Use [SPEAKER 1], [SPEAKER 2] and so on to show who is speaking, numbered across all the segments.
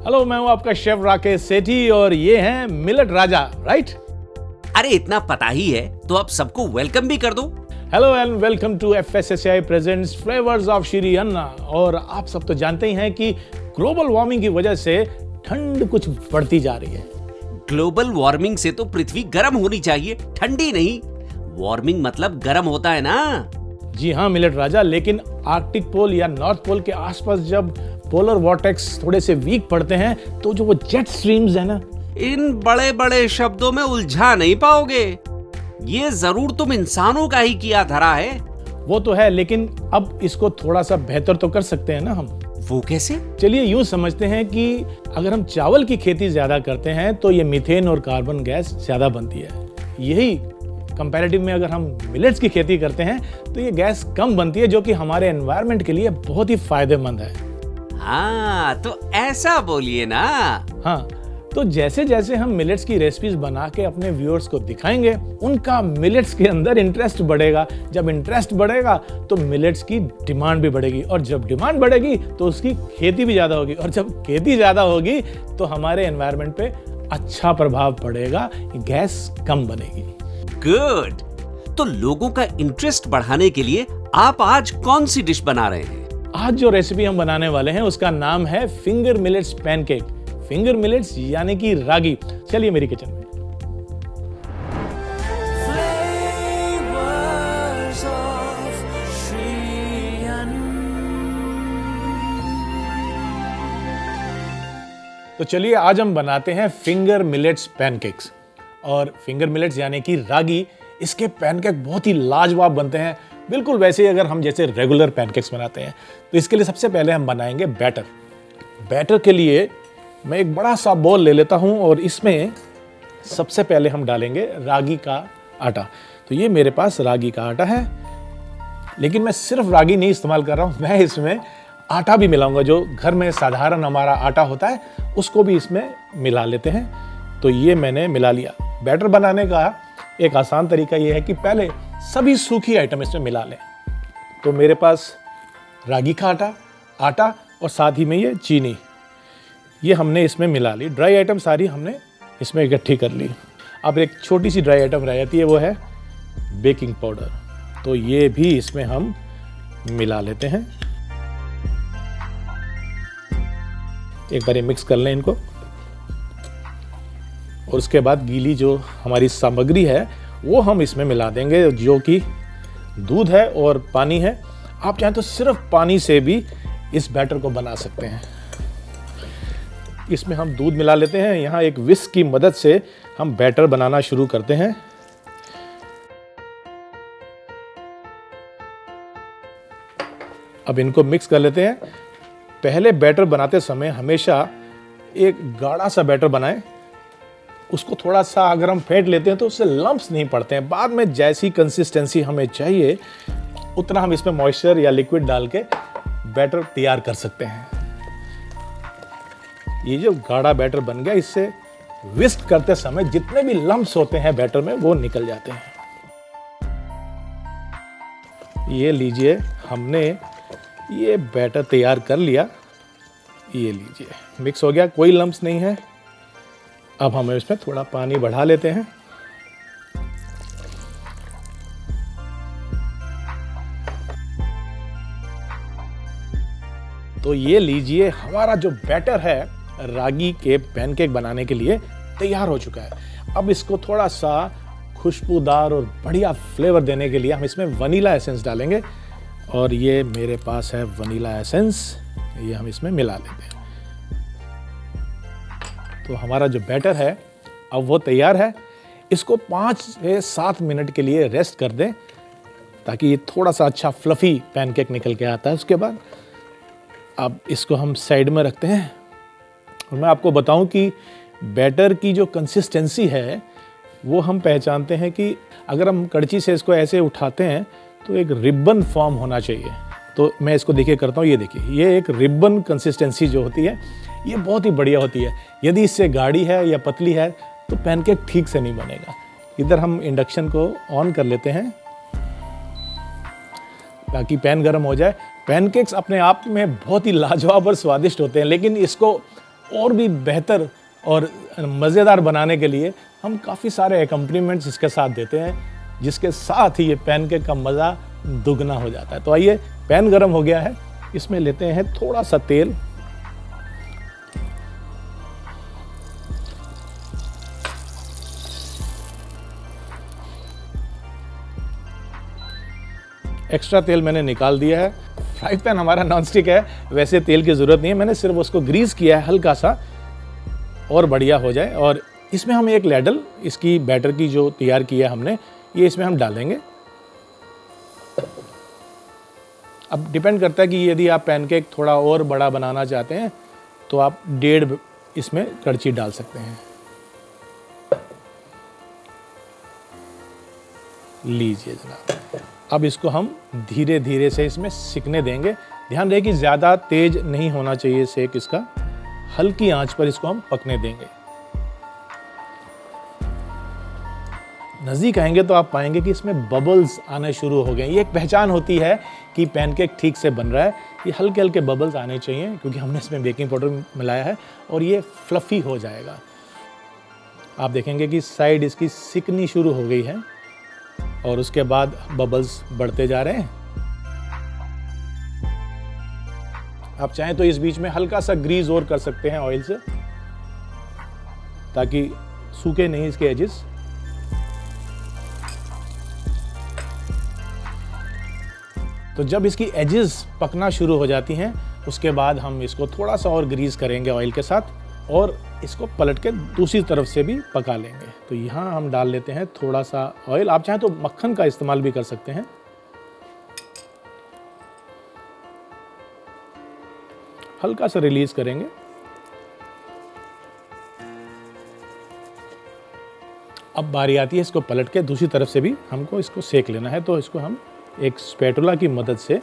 [SPEAKER 1] Hello, मैं हूं आपका शेफ राकेश सेठी और ये हैं मिलेट राजा, राइट?
[SPEAKER 2] अरे इतना पता ही है तो अब सबको वेलकम भी कर दो।
[SPEAKER 1] Hello and welcome to FSSAI presents flavours of Shri Anna. और आप सब तो जानते ही हैं कि ग्लोबल वार्मिंग की वजह से ठंड कुछ बढ़ती जा रही है।
[SPEAKER 2] ग्लोबल वार्मिंग से तो पृथ्वी गर्म होनी चाहिए, ठंडी नहीं। वार्मिंग मतलब गर्म होता है ना।
[SPEAKER 1] जी हाँ मिलेट राजा, लेकिन आर्कटिक पोल या नॉर्थ पोल के आसपास जब पोलर वॉर्टेक्स थोड़े से वीक पड़ते हैं तो जो वो जेट स्ट्रीम्स है ना,
[SPEAKER 2] इन बड़े बड़े शब्दों में उलझा नहीं पाओगे। ये जरूर तुम इंसानों का ही किया धरा है।
[SPEAKER 1] वो तो है, लेकिन अब इसको थोड़ा सा बेहतर तो कर सकते हैं ना हम।
[SPEAKER 2] वो कैसे?
[SPEAKER 1] चलिए यूं समझते हैं कि अगर हम चावल की खेती ज्यादा करते हैं तो ये मीथेन और कार्बन गैस ज्यादा बनती है। यही कंपैरेटिव में अगर हम मिलेट्स की खेती करते हैं तो ये गैस कम बनती है, जो कि हमारे एनवायरनमेंट के लिए बहुत ही फायदेमंद है।
[SPEAKER 2] हाँ तो ऐसा बोलिए ना।
[SPEAKER 1] हाँ, तो जैसे जैसे हम मिलेट्स की रेसिपीज बना के अपने व्यूअर्स को दिखाएंगे, उनका मिलेट्स के अंदर इंटरेस्ट बढ़ेगा। जब इंटरेस्ट बढ़ेगा तो मिलेट्स की डिमांड भी बढ़ेगी, और जब डिमांड बढ़ेगी तो उसकी खेती भी ज्यादा होगी, और जब खेती ज्यादा होगी तो हमारे एनवायरनमेंट पे अच्छा प्रभाव पड़ेगा, गैस कम बनेगी।
[SPEAKER 2] गुड। तो लोगों का इंटरेस्ट बढ़ाने के लिए आप आज कौन सी डिश बना रहे हैं?
[SPEAKER 1] आज जो रेसिपी हम बनाने वाले हैं उसका नाम है finger millets pancake. Finger millets यानी कि रागी। चलिए मेरी किचन में। तो चलिए आज हम बनाते हैं फिंगर मिलेट्स पैनकेक्स। और फिंगर मिलेट्स यानी कि रागी, इसके पैनकेक बहुत ही लाजवाब बनते हैं, बिल्कुल वैसे ही अगर हम जैसे रेगुलर पैनकेक्स बनाते हैं। तो इसके लिए सबसे पहले हम बनाएंगे बैटर। बैटर के लिए मैं एक बड़ा सा बोल ले लेता हूं और इसमें सबसे पहले हम डालेंगे रागी का आटा। तो ये मेरे पास रागी का आटा है, लेकिन मैं सिर्फ रागी नहीं इस्तेमाल कर रहा हूं, मैं इसमें आटा भी मिलाऊंगा। जो घर में साधारण हमारा आटा होता है उसको भी इसमें मिला लेते हैं। तो ये मैंने मिला लिया। बैटर बनाने का एक आसान तरीका ये है कि पहले सभी सूखी आइटम इसमें मिला लें। तो मेरे पास रागी का आटा और साथ ही में ये चीनी, ये हमने इसमें मिला ली। ड्राई आइटम सारी हमने इसमें इकट्ठी कर ली। अब एक छोटी सी ड्राई आइटम रह जाती है, वो है बेकिंग पाउडर। तो ये भी इसमें हम मिला लेते हैं। एक बार ये मिक्स कर लें इनको, और उसके बाद गीली जो हमारी सामग्री है वो हम इसमें मिला देंगे, जो कि दूध है और पानी है। आप चाहें तो सिर्फ पानी से भी इस बैटर को बना सकते हैं। इसमें हम दूध मिला लेते हैं। यहाँ एक विस्क की मदद से हम बैटर बनाना शुरू करते हैं। अब इनको मिक्स कर लेते हैं। पहले बैटर बनाते समय हमेशा एक गाढ़ा सा बैटर बनाएं। उसको थोड़ा सा अगर हम फेंट लेते हैं तो उससे लम्प्स नहीं पड़ते हैं। बाद में जैसी कंसिस्टेंसी हमें चाहिए उतना हम इसमें मॉइस्चर या लिक्विड डाल के बैटर तैयार कर सकते हैं। ये जो गाढ़ा बैटर बन गया, इससे विस्क करते समय जितने भी लम्प्स होते हैं बैटर में वो निकल जाते हैं। ये लीजिए, हमने ये बैटर तैयार कर लिया। ये लीजिए, मिक्स हो गया, कोई लम्प्स नहीं है। अब हम इसमें थोड़ा पानी बढ़ा लेते हैं। तो ये लीजिए, हमारा जो बैटर है रागी के पैनकेक बनाने के लिए तैयार हो चुका है। अब इसको थोड़ा सा खुशबूदार और बढ़िया फ्लेवर देने के लिए हम इसमें वनीला एसेंस डालेंगे। और ये मेरे पास है वनीला एसेंस, ये हम इसमें मिला लेते हैं। तो हमारा जो बैटर है अब वो तैयार है। इसको 5 से 7 मिनट के लिए रेस्ट कर दें ताकि ये थोड़ा सा अच्छा फ्लफी पैनकेक निकल के आता है। उसके बाद अब इसको हम साइड में रखते हैं। और मैं आपको बताऊं कि बैटर की जो कंसिस्टेंसी है वो हम पहचानते हैं कि अगर हम कड़छी से इसको ऐसे उठाते हैं तो एक रिबन फॉर्म होना चाहिए। तो मैं इसको देखिए करता हूँ, ये देखिए, ये एक रिबन कंसिस्टेंसी जो होती है ये बहुत ही बढ़िया होती है। यदि इससे गाढ़ी है या पतली है तो पैनकेक ठीक से नहीं बनेगा। इधर हम इंडक्शन को ऑन कर लेते हैं ताकि पैन गर्म हो जाए। पैनकेक्स अपने आप में बहुत ही लाजवाब और स्वादिष्ट होते हैं, लेकिन इसको और भी बेहतर और मज़ेदार बनाने के लिए हम काफ़ी सारे एकम्पनीमेंट्स इसके साथ देते हैं, जिसके साथ ही ये पैनकेक का मज़ा दुगना हो जाता है। तो आइए, पैन गरम हो गया है, इसमें लेते हैं थोड़ा सा तेल। एक्स्ट्रा तेल मैंने निकाल दिया है। फ्राई पैन हमारा नॉनस्टिक है, वैसे तेल की ज़रूरत नहीं है, मैंने सिर्फ उसको ग्रीस किया है हल्का सा, और बढ़िया हो जाए। और इसमें हम एक लैडल इसकी बैटर की जो तैयार किया हमने, ये इसमें हम डालेंगे। अब डिपेंड करता है कि यदि आप पैनकेक थोड़ा और बड़ा बनाना चाहते हैं तो आप 1.5 इसमें कड़छी डाल सकते हैं। लीजिए जनाब, अब इसको हम धीरे धीरे से इसमें सिकने देंगे। ध्यान रहे कि ज़्यादा तेज नहीं होना चाहिए सेक इसका, हल्की आंच पर इसको हम पकने देंगे। नज़दीक आएंगे तो आप पाएंगे कि इसमें बबल्स आने शुरू हो गए। ये एक पहचान होती है कि पैनकेक ठीक से बन रहा है। ये हल्के हल्के बबल्स आने चाहिए, क्योंकि हमने इसमें बेकिंग पाउडर मिलाया है और ये फ्लफ़ी हो जाएगा। आप देखेंगे कि साइड इसकी सिकनी शुरू हो गई है और उसके बाद बबल्स बढ़ते जा रहे हैं। आप चाहें तो इस बीच में हल्का सा ग्रीस और कर सकते हैं ऑयल से, ताकि सूखे नहीं इसके एजेस। तो जब इसकी एजेस पकना शुरू हो जाती हैं, उसके बाद हम इसको थोड़ा सा और ग्रीस करेंगे ऑयल के साथ और इसको पलट के दूसरी तरफ से भी पका लेंगे। तो यहाँ हम डाल लेते हैं थोड़ा सा ऑयल। आप चाहें तो मक्खन का इस्तेमाल भी कर सकते हैं। हल्का सा रिलीज करेंगे। अब बारी आती है इसको पलट के दूसरी तरफ से भी हमको इसको सेक लेना है। तो इसको हम एक स्पैटुला की मदद से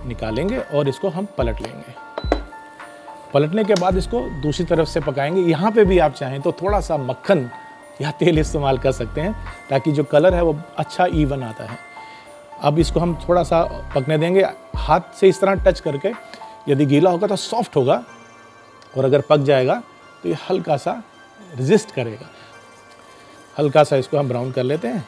[SPEAKER 1] निकालेंगे और इसको हम पलट लेंगे। पलटने के बाद इसको दूसरी तरफ से पकाएंगे। यहाँ पे भी आप चाहें तो थोड़ा सा मक्खन या तेल इस्तेमाल कर सकते हैं, ताकि जो कलर है वो अच्छा ईवन आता है। अब इसको हम थोड़ा सा पकने देंगे, हाथ से इस तरह टच करके। यदि गीला होगा तो सॉफ्ट होगा, और अगर पक जाएगा तो ये हल्का सा रेजिस्ट करेगा। हल्का सा इसको हम ब्राउन कर लेते हैं।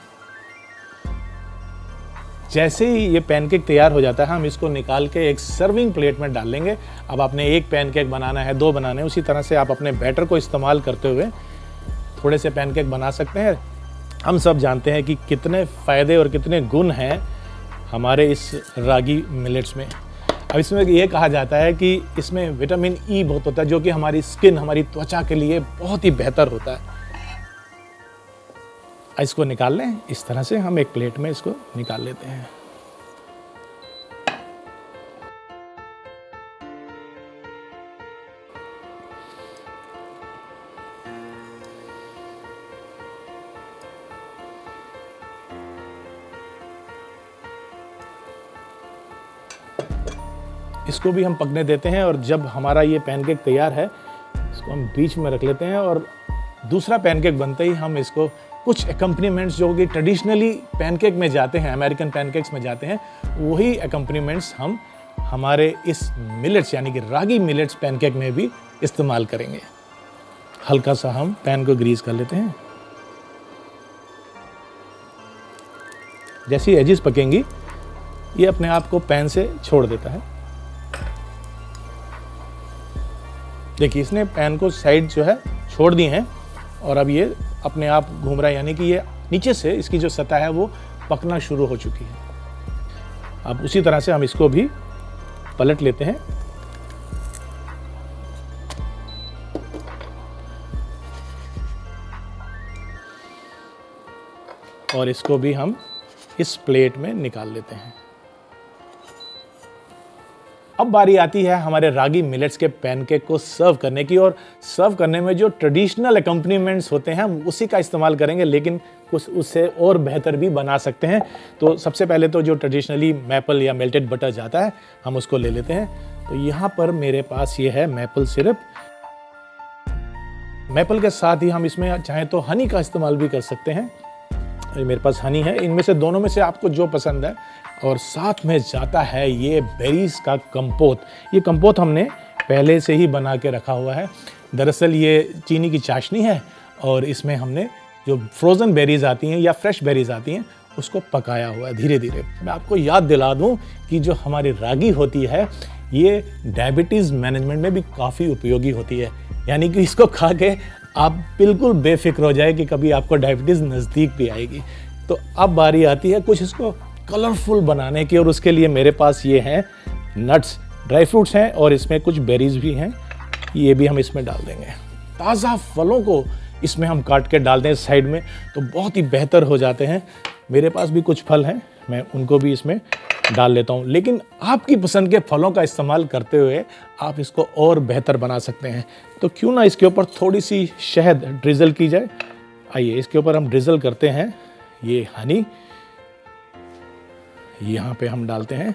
[SPEAKER 1] जैसे ही ये पैनकेक तैयार हो जाता है, हम इसको निकाल के एक सर्विंग प्लेट में डाल लेंगे। अब आपने एक पैनकेक बनाना है, 2 बनाने, उसी तरह से आप अपने बैटर को इस्तेमाल करते हुए थोड़े से पैनकेक बना सकते हैं। हम सब जानते हैं कि कितने फ़ायदे और कितने गुण हैं हमारे इस रागी मिलेट्स में। अब इसमें ये कहा जाता है कि इसमें विटामिन ई बहुत होता है, जो कि हमारी स्किन, हमारी त्वचा के लिए बहुत ही बेहतर होता है। इसको निकाल लें। इस तरह से हम एक प्लेट में इसको निकाल लेते हैं। इसको भी हम पकने देते हैं, और जब हमारा ये पैनकेक तैयार है, इसको हम बीच में रख लेते हैं। और दूसरा पैनकेक बनते ही हम इसको कुछ एकम्पनीमेंट्स जो कि ट्रेडिशनली पैनकेक में जाते हैं, अमेरिकन पैनकेक्स में जाते हैं, वही एकम्पनीमेंट्स हम हमारे इस मिलेट्स यानी कि रागी मिलेट्स पैनकेक में भी इस्तेमाल करेंगे। हल्का सा हम पैन को ग्रीस कर लेते हैं। जैसी एजेस पकेंगी, ये अपने आप को पैन से छोड़ देता है। देखिए, इसने पैन को साइड जो है छोड़ दी हैं, और अब ये अपने आप घूम रहा है, यानी कि ये नीचे से इसकी जो सतह है वो पकना शुरू हो चुकी है। अब उसी तरह से हम इसको भी पलट लेते हैं। और इसको भी हम इस प्लेट में निकाल लेते हैं। अब बारी आती है हमारे रागी मिलेट्स के पैनकेक को सर्व करने की, और सर्व करने में जो ट्रेडिशनल एकम्पनीमेंट्स होते हैं हम उसी का इस्तेमाल करेंगे, लेकिन कुछ उससे और बेहतर भी बना सकते हैं। तो सबसे पहले तो जो ट्रेडिशनली मैपल या मेल्टेड बटर जाता है, हम उसको ले लेते हैं। तो यहाँ पर मेरे पास ये है मैपल सिरप। मैपल के साथ ही हम इसमें चाहें तो हनी का इस्तेमाल भी कर सकते हैं। मेरे पास हनी है, इनमें से दोनों में से आपको जो पसंद है। और साथ में जाता है ये बेरीज का कंपोत। ये कंपोत हमने पहले से ही बना के रखा हुआ है। दरअसल ये चीनी की चाशनी है और इसमें हमने जो फ्रोज़न बेरीज आती हैं या फ्रेश बेरीज आती हैं उसको पकाया हुआ है धीरे धीरे। मैं आपको याद दिला दूं कि जो हमारी रागी होती है ये डायबिटीज़ मैनेजमेंट में भी काफ़ी उपयोगी होती है। यानी कि इसको खा के आप बिल्कुल बेफिक्र हो जाए कि कभी आपको डायबिटीज़ नज़दीक भी आएगी। तो अब बारी आती है कुछ इसको कलरफुल बनाने की, और उसके लिए मेरे पास ये हैं नट्स, ड्राई फ्रूट्स हैं और इसमें कुछ बेरीज भी हैं, ये भी हम इसमें डाल देंगे। ताज़ा फलों को इसमें हम काट के डाल दें साइड में तो बहुत ही बेहतर हो जाते हैं। मेरे पास भी कुछ फल हैं, मैं उनको भी इसमें डाल लेता हूँ, लेकिन आपकी पसंद के फलों का इस्तेमाल करते हुए आप इसको और बेहतर बना सकते हैं। तो क्यों ना इसके ऊपर थोड़ी सी शहद ड्रिजल की जाए। आइए इसके ऊपर हम ड्रिजल करते हैं ये हनी, यहाँ पे हम डालते हैं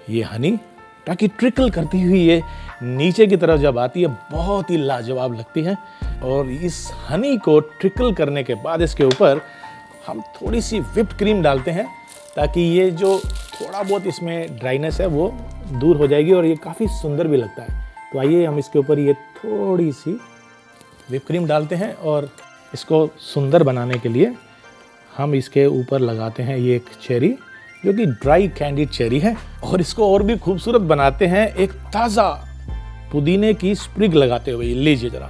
[SPEAKER 1] ये हनी, ताकि ट्रिकल करती हुई ये नीचे की तरफ जब आती है बहुत ही लाजवाब लगती है। और इस हनी को ट्रिकल करने के बाद इसके ऊपर हम थोड़ी सी व्हिप्ड क्रीम डालते हैं ताकि ये जो थोड़ा बहुत इसमें ड्राइनेस है वो दूर हो जाएगी और ये काफ़ी सुंदर भी लगता है। तो आइए हम इसके ऊपर ये थोड़ी सी व्हिप क्रीम डालते हैं और इसको सुंदर बनाने के लिए हम इसके ऊपर लगाते हैं ये एक चेरी जो कि ड्राई कैंडिड चेरी है, और इसको और भी खूबसूरत बनाते हैं एक ताज़ा पुदीने की स्प्रिग लगाते हुए। लीजिए जरा।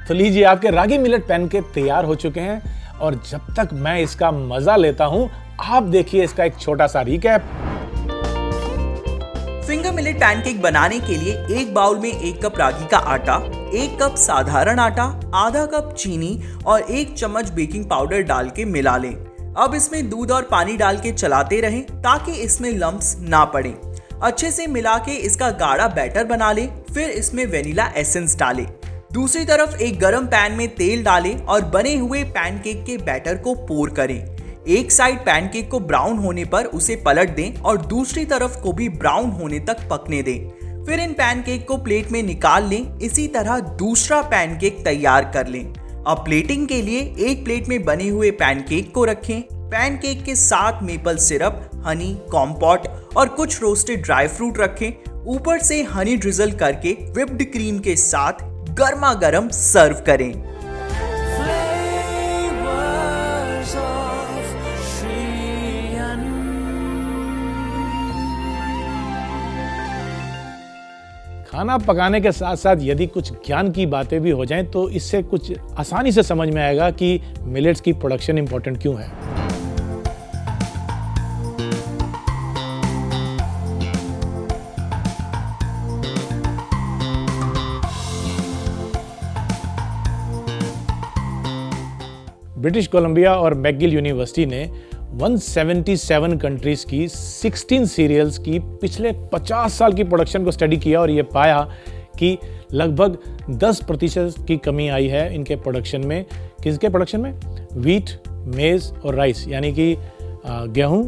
[SPEAKER 1] तो लीजिए आपके रागी मिलेट पैनकेक तैयार हो चुके हैं, और जब तक मैं इसका मजा लेता हूं आप देखिए इसका एक छोटा सा रिकैप।
[SPEAKER 3] फिंगर मिलेट पैनकेक बनाने के लिए एक बाउल में 1 कप रागी का आटा, 1 कप साधारण आटा, आधा कप चीनी और 1 चम्मच बेकिंग पाउडर डाल के मिला लें। अब इसमें दूध और पानी डाल के चलाते रहें ताकि इसमें लम्प्स ना पड़े। अच्छे से मिला के इसका गाढ़ा बैटर बना लें। फिर इसमें वेनिला एसेंस डालें। दूसरी तरफ एक गरम पैन में तेल डालें और बने हुए पैनकेक के बैटर को पोर करें। एक साइड पैनकेक को ब्राउन होने पर उसे पलट दें और दूसरी तरफ को भी ब्राउन होने तक पकने दें। फिर इन पैनकेक को प्लेट में निकाल लें। इसी तरह दूसरा पैनकेक तैयार कर लें। अब प्लेटिंग के लिए एक प्लेट में बने हुए पैनकेक को रखें। पैनकेक के साथ मेपल सिरप, हनी, कॉम्पोट और कुछ रोस्टेड ड्राई फ्रूट रखें। ऊपर से हनी ड्रिजल करके व्हिप्ड क्रीम के साथ गर्मा गर्म सर्व करें।
[SPEAKER 1] खाना पकाने के साथ साथ यदि कुछ ज्ञान की बातें भी हो जाएं तो इससे कुछ आसानी से समझ में आएगा कि मिलेट्स की प्रोडक्शन इंपॉर्टेंट क्यों है। ब्रिटिश कोलंबिया और मैकगिल यूनिवर्सिटी ने 177 कंट्रीज की 16 सीरियल्स की पिछले 50 साल की प्रोडक्शन को स्टडी किया और ये पाया कि लगभग 10% की कमी आई है इनके प्रोडक्शन में। किसके प्रोडक्शन में? व्हीट, मेज़ और राइस, यानी कि गेहूं,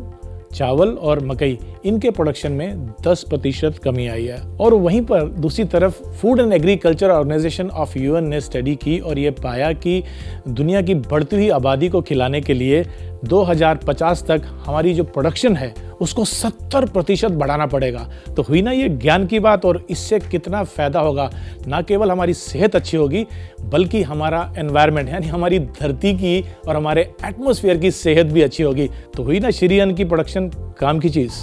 [SPEAKER 1] चावल और मकई, इनके प्रोडक्शन में 10% कमी आई है। और वहीं पर दूसरी तरफ food and agriculture organisation of UN ने स्टडी की और ये पाया कि दुनिया की बढ़ती हुई आबादी को खिलाने के लिए 2050 तक हमारी जो प्रोडक्शन है उसको 70% बढ़ाना पड़ेगा। तो हुई ना ये ज्ञान की बात, और इससे कितना फ़ायदा होगा। ना केवल हमारी सेहत अच्छी होगी बल्कि हमारा एनवायरनमेंट यानी हमारी धरती की और हमारे एटमॉस्फेयर की सेहत भी अच्छी होगी। तो हुई ना श्री अन्न की प्रोडक्शन काम की चीज़।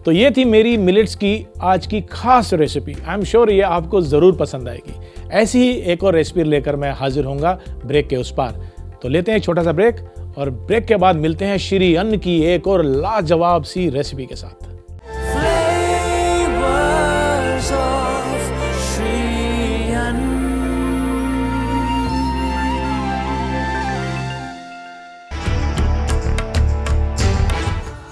[SPEAKER 1] तो ये थी मेरी मिलेट्स की आज की खास रेसिपी। आई एम श्योर ये आपको ज़रूर पसंद आएगी। ऐसी ही एक और रेसिपी लेकर मैं हाजिर होऊंगा ब्रेक के उस पार। तो लेते हैं एक छोटा सा ब्रेक, और ब्रेक के बाद मिलते हैं श्री अन्न की एक और लाजवाब सी रेसिपी के साथ।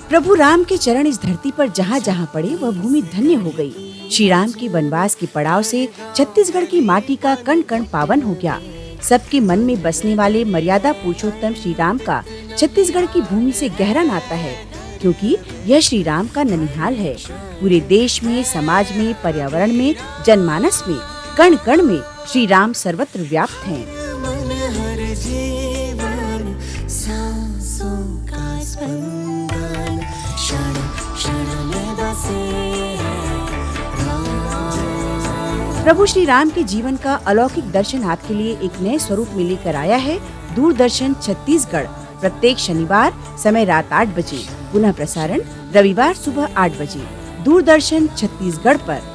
[SPEAKER 4] प्रभु राम के चरण इस धरती पर जहाँ जहाँ पड़े वह भूमि धन्य हो गई। श्री राम की वनवास की पड़ाव से छत्तीसगढ़ की माटी का कण कण पावन हो गया। सबके मन में बसने वाले मर्यादा पुरुषोत्तम श्री राम का छत्तीसगढ़ की भूमि से गहरा नाता है, क्योंकि यह श्री राम का ननिहाल है। पूरे देश में, समाज में, पर्यावरण में, जनमानस में, कण कण में श्री राम सर्वत्र व्याप्त हैं। प्रभु श्री राम के जीवन का अलौकिक दर्शन आपके लिए एक नए स्वरूप में लेकर आया है दूरदर्शन छत्तीसगढ़। प्रत्येक शनिवार समय रात 8 बजे, पुनः प्रसारण रविवार सुबह 8 बजे, दूरदर्शन छत्तीसगढ़ पर।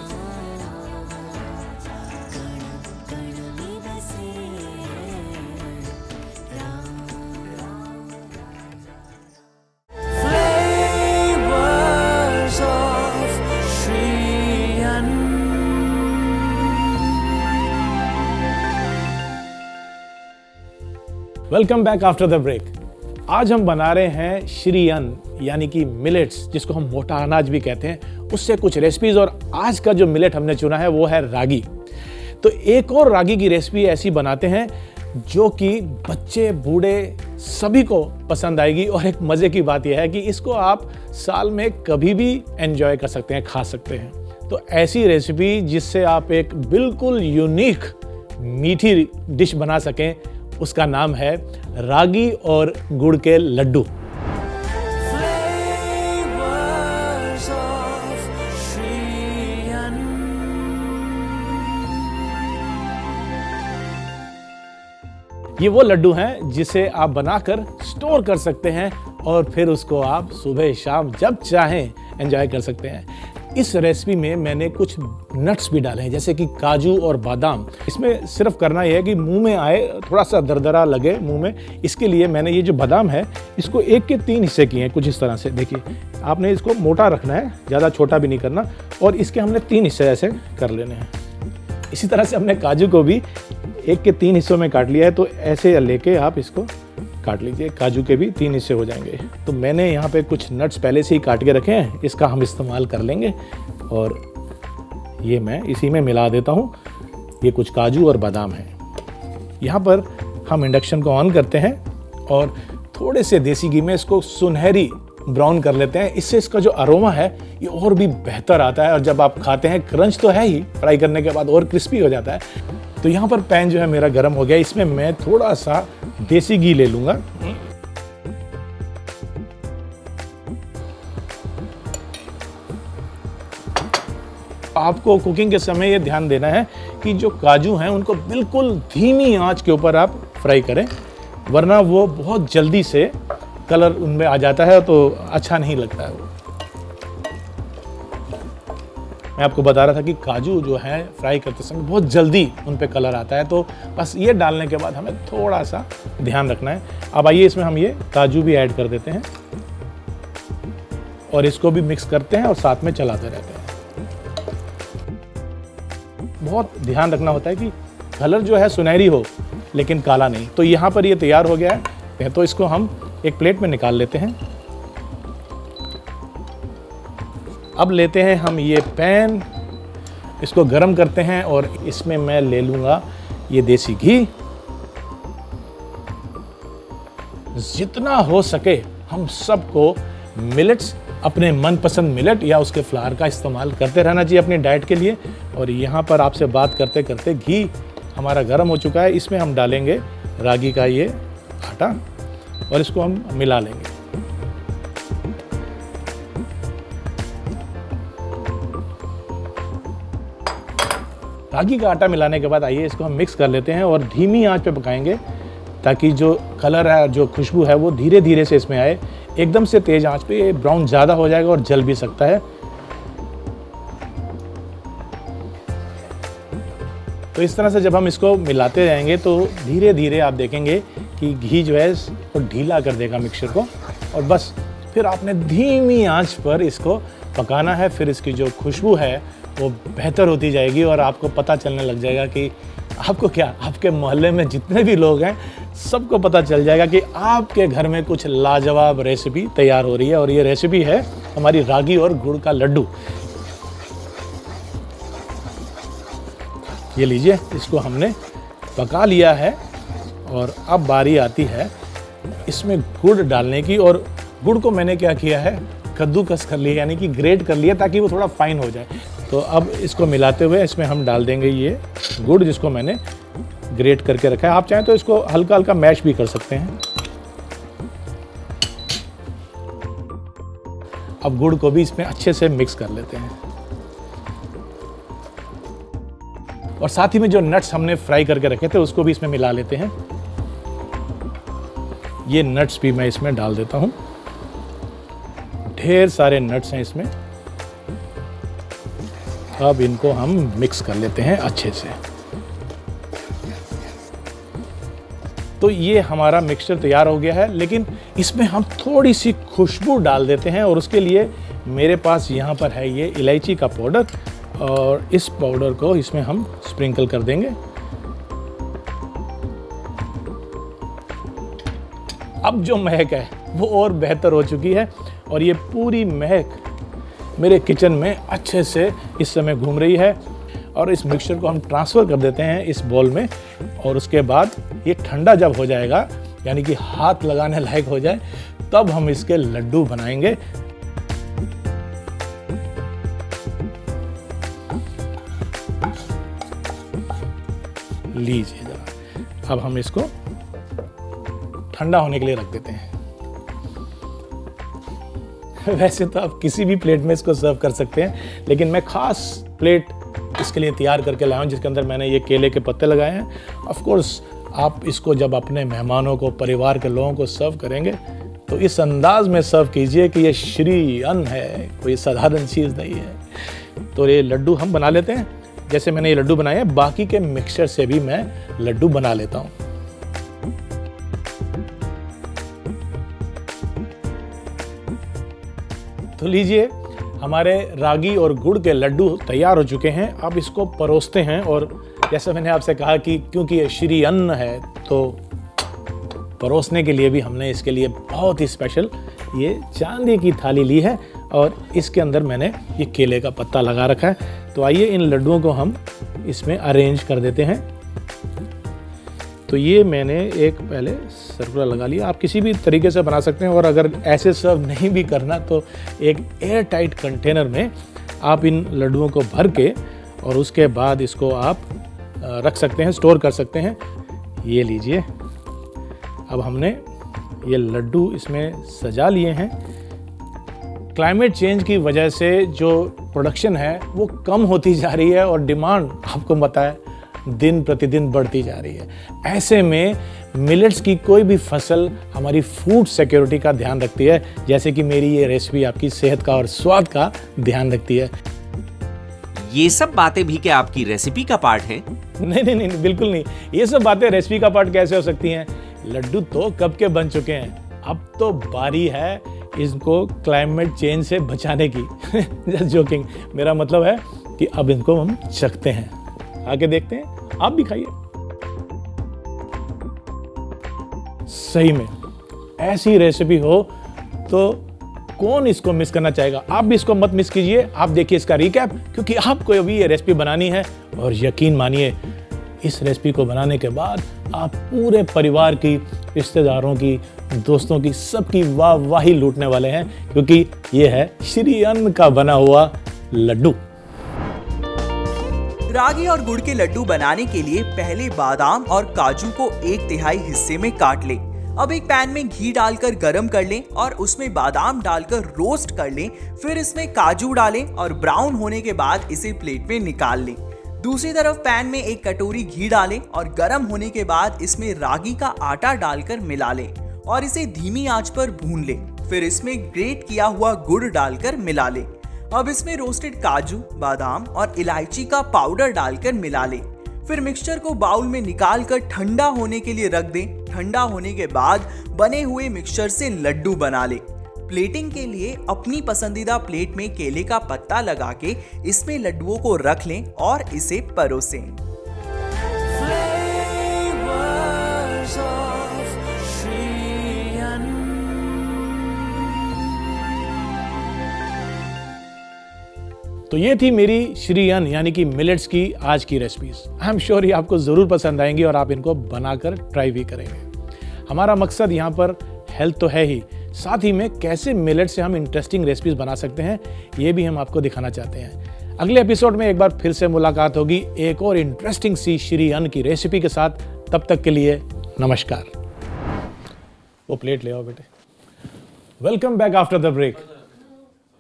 [SPEAKER 1] Welcome back after the break. आज हम बना रहे हैं श्री अन्न यानी कि मिलेट्स, जिसको हम मोटा अनाज भी कहते हैं, उससे कुछ रेसिपीज। और आज का जो मिलेट हमने चुना है वो है रागी। तो एक और रागी की रेसिपी ऐसी बनाते हैं जो कि बच्चे बूढ़े सभी को पसंद आएगी। और एक मज़े की बात यह है कि इसको आप साल में कभी भी एंजॉय कर सकते हैं, खा सकते हैं। तो ऐसी रेसिपी जिससे आप एक बिल्कुल यूनिक मीठी डिश बना सकें, उसका नाम है रागी और गुड़ के लड्डू। ये वो लड्डू हैं जिसे आप बनाकर स्टोर कर सकते हैं और फिर उसको आप सुबह शाम जब चाहें एंजॉय कर सकते हैं। इस रेसिपी में मैंने कुछ नट्स भी डाले हैं, जैसे कि काजू और बादाम। इसमें सिर्फ करना यह है कि मुंह में आए, थोड़ा सा दरदरा लगे मुंह में। इसके लिए मैंने ये जो बादाम है इसको 1 के 3 हिस्से किए हैं, कुछ इस तरह से। देखिए, आपने इसको मोटा रखना है, ज़्यादा छोटा भी नहीं करना। और इसके हमने 3 हिस्से ऐसे कर लेने हैं। इसी तरह से हमने काजू को भी 1 के 3 हिस्सों में काट लिया है। तो ऐसे लेके आप इसको काट लीजिए, काजू के भी 3 हिस्से हो जाएंगे। तो मैंने यहाँ पे कुछ नट्स पहले से ही काट के रखे हैं, इसका हम इस्तेमाल कर लेंगे। और ये मैं इसी में मिला देता हूँ। ये कुछ काजू और बादाम है। यहाँ पर हम इंडक्शन को ऑन करते हैं और थोड़े से देसी घी में इसको सुनहरी ब्राउन कर लेते हैं। इससे इसका जो अरोमा है ये और भी बेहतर आता है। और जब आप खाते हैं, क्रंच तो है ही, फ्राई करने के बाद और क्रिस्पी हो जाता है। तो यहाँ पर पैन जो है मेरा गर्म हो गया। इसमें मैं थोड़ा सा देसी घी ले लूँगा। आपको कुकिंग के समय ये ध्यान देना है कि जो काजू हैं उनको बिल्कुल धीमी आंच के ऊपर आप फ्राई करें, वरना वो बहुत जल्दी से कलर उनमें आ जाता है तो अच्छा नहीं लगता है वो। मैं आपको बता रहा था कि काजू जो है फ्राई करते समय बहुत जल्दी उन पे कलर आता है। तो बस ये डालने के बाद हमें थोड़ा सा ध्यान रखना है। अब आइए इसमें हम ये काजू भी ऐड कर देते हैं और इसको भी मिक्स करते हैं और साथ में चलाते रहते हैं। बहुत ध्यान रखना होता है कि कलर जो है सुनहरी हो लेकिन काला नहीं। तो यहाँ पर ये तैयार हो गया है। तो इसको हम एक प्लेट में निकाल लेते हैं। अब लेते हैं हम ये पैन, इसको गरम करते हैं और इसमें मैं ले लूँगा ये देसी घी। जितना हो सके हम सबको मिलेट्स, अपने मनपसंद मिलेट या उसके फ्लावर का इस्तेमाल करते रहना चाहिए अपनी डाइट के लिए। और यहाँ पर आपसे बात करते करते घी हमारा गर्म हो चुका है। इसमें हम डालेंगे रागी का ये आटा और इसको हम मिला लेंगे। रागी का आटा मिलाने के बाद आइए इसको हम मिक्स कर लेते हैं और धीमी आंच पे पकाएंगे ताकि जो कलर है, जो खुशबू है वो धीरे धीरे से इसमें आए। एकदम से तेज आंच पे ब्राउन ज़्यादा हो जाएगा और जल भी सकता है। तो इस तरह से जब हम इसको मिलाते जाएंगे तो धीरे धीरे आप देखेंगे कि घी जो है वो ढीला कर देगा मिक्सचर को। और बस फिर आपने धीमी आंच पर इसको पकाना है। फिर इसकी जो खुशबू है वो बेहतर होती जाएगी और आपको पता चलने लग जाएगा कि आपको क्या, आपके मोहल्ले में जितने भी लोग हैं सबको पता चल जाएगा कि आपके घर में कुछ लाजवाब रेसिपी तैयार हो रही है। और ये रेसिपी है हमारी रागी और गुड़ का लड्डू। ये लीजिए, इसको हमने पका लिया है और अब बारी आती है इसमें गुड़ डालने की। और गुड़ को मैंने क्या किया है, कद्दूकस कर लिया, यानी कि ग्रेट कर लिया ताकि वो थोड़ा फाइन हो जाए। तो अब इसको मिलाते हुए इसमें हम डाल देंगे ये गुड़ जिसको मैंने ग्रेट करके रखा है। आप चाहें तो इसको हल्का हल्का मैश भी कर सकते हैं। अब गुड़ को भी इसमें अच्छे से मिक्स कर लेते हैं। और साथ ही में जो नट्स हमने फ्राई करके रखे थे उसको भी इसमें मिला लेते हैं। ये नट्स भी मैं इसमें डाल देता हूं। ढेर सारे नट्स हैं इसमें। अब इनको हम मिक्स कर लेते हैं अच्छे से। तो ये हमारा मिक्सचर तैयार हो गया है, लेकिन इसमें हम थोड़ी सी खुशबू डाल देते हैं और उसके लिए मेरे पास यहाँ पर है ये इलायची का पाउडर, और इस पाउडर को इसमें हम स्प्रिंकल कर देंगे। अब जो महक है वो और बेहतर हो चुकी है और ये पूरी महक मेरे किचन में अच्छे से इस समय घूम रही है। और इस मिक्सचर को हम ट्रांसफ़र कर देते हैं इस बॉल में, और उसके बाद ये ठंडा जब हो जाएगा, यानी कि हाथ लगाने लायक हो जाए, तब हम इसके लड्डू बनाएंगे। लीजिए जरा, अब हम इसको ठंडा होने के लिए रख देते हैं। वैसे तो आप किसी भी प्लेट में इसको सर्व कर सकते हैं, लेकिन मैं खास प्लेट इसके लिए तैयार करके लाया हूँ जिसके अंदर मैंने ये केले के पत्ते लगाए हैं। ऑफ कोर्स आप इसको जब अपने मेहमानों को, परिवार के लोगों को सर्व करेंगे तो इस अंदाज में सर्व कीजिए कि ये श्री अन्न है, कोई साधारण चीज़ नहीं है। तो ये लड्डू हम बना लेते हैं। जैसे मैंने ये लड्डू बनाए हैं, बाकी के मिक्सचर से भी मैं लड्डू बना लेता हूँ। तो लीजिए, हमारे रागी और गुड़ के लड्डू तैयार हो चुके हैं। अब इसको परोसते हैं, और जैसे मैंने आपसे कहा कि क्योंकि ये श्री अन्न है तो परोसने के लिए भी हमने इसके लिए बहुत ही स्पेशल ये चांदी की थाली ली है, और इसके अंदर मैंने ये केले का पत्ता लगा रखा है। तो आइए इन लड्डुओं को हम इसमें अरेंज कर देते हैं। तो ये मैंने एक पहले सर्कुलर लगा लिया। आप किसी भी तरीके से बना सकते हैं, और अगर ऐसे सर्व नहीं भी करना तो एक एयर टाइट कंटेनर में आप इन लड्डुओं को भर के और उसके बाद इसको आप रख सकते हैं, स्टोर कर सकते हैं। ये लीजिए, अब हमने ये लड्डू इसमें सजा लिए हैं। क्लाइमेट चेंज की वजह से जो प्रोडक्शन है वो कम होती जा रही है, और डिमांड आपको पता है दिन प्रतिदिन बढ़ती जा रही है। ऐसे में मिलेट्स की कोई भी फसल हमारी फूड सिक्योरिटी का ध्यान रखती है, जैसे कि मेरी ये रेसिपी आपकी सेहत का और स्वाद का ध्यान रखती है।
[SPEAKER 2] ये सब बातें भी क्या आपकी रेसिपी का पार्ट है?
[SPEAKER 1] नहीं, बिल्कुल नहीं। ये सब बातें रेसिपी का पार्ट कैसे हो सकती हैं? लड्डू तो कब के बन चुके हैं, अब तो बारी है इसको क्लाइमेट चेंज से बचाने की। जस्ट जोकिंग, मेरा मतलब है कि अब इनको हम चखते हैं, आके देखते हैं। आप भी खाइए। सही में ऐसी रेसिपी हो तो कौन इसको मिस करना चाहेगा? आप भी इसको मत मिस कीजिए। आप देखिए इसका रिकैप, क्योंकि आपको अभी ये रेसिपी बनानी है, और यकीन मानिए इस रेसिपी को बनाने के बाद आप पूरे परिवार की, रिश्तेदारों की, दोस्तों की, सबकी वाहवाही लूटने वाले हैं, क्योंकि ये है श्री अन्न का बना हुआ लड्डू।
[SPEAKER 3] रागी और गुड़ के लड्डू बनाने के लिए पहले बादाम और काजू को 1/3 हिस्से में काट लें। अब एक पैन में घी डालकर गरम कर लें और उसमें बादाम डालकर रोस्ट कर लें। फिर इसमें काजू डालें और ब्राउन होने के बाद इसे प्लेट में निकाल लें। दूसरी तरफ पैन में एक कटोरी घी डालें और गरम होने के बाद इसमें रागी का आटा डालकर मिला लें और इसे धीमी आंच पर भून लें। फिर इसमें ग्रेट किया हुआ गुड़ डालकर मिला लें। अब इसमें रोस्टेड काजू, बादाम और इलायची का पाउडर डालकर मिला लें। फिर मिक्सचर को बाउल में निकाल कर ठंडा होने के लिए रख दें। ठंडा होने के बाद बने हुए मिक्सचर से लड्डू बना लें। प्लेटिंग के लिए अपनी पसंदीदा प्लेट में केले का पत्ता लगा के इसमें लड्डुओं को रख लें और इसे परोसें।
[SPEAKER 1] तो ये थी मेरी श्री अन्न यानी कि मिलेट्स की आज की रेसिपीज। आई एम श्योर ये आपको ज़रूर पसंद आएंगी और आप इनको बनाकर ट्राई भी करेंगे। हमारा मकसद यहाँ पर हेल्थ तो है ही, साथ ही में कैसे मिलेट से हम इंटरेस्टिंग रेसिपीज बना सकते हैं ये भी हम आपको दिखाना चाहते हैं। अगले एपिसोड में एक बार फिर से मुलाकात होगी एक और इंटरेस्टिंग सी श्री अन्न की रेसिपी के साथ। तब तक के लिए नमस्कार। वो प्लेट ले आओ बेटे। Welcome back after the break.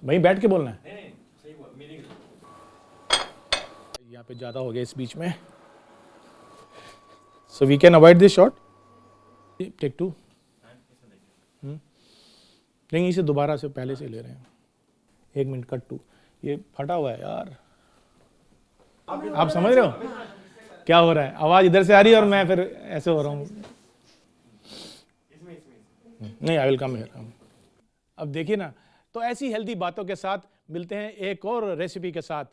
[SPEAKER 1] वहीं बैठ के बोलना है। यहाँ पे ज़्यादा हो गया इस बीच में, so we can avoid this shot. Take 2। नहीं, इसे दोबारा से पहले से ले रहे हैं। 1 मिनट, कट 2। ये फटा हुआ है यार, आप समझ रहे हो क्या हो रहा है? आवाज इधर से आ रही है और मैं फिर ऐसे हो रहा हूँ। नहीं, आई विल कम हियर। अब देखिए ना, तो ऐसी हेल्दी बातों के साथ मिलते हैं एक और रेसिपी के साथ।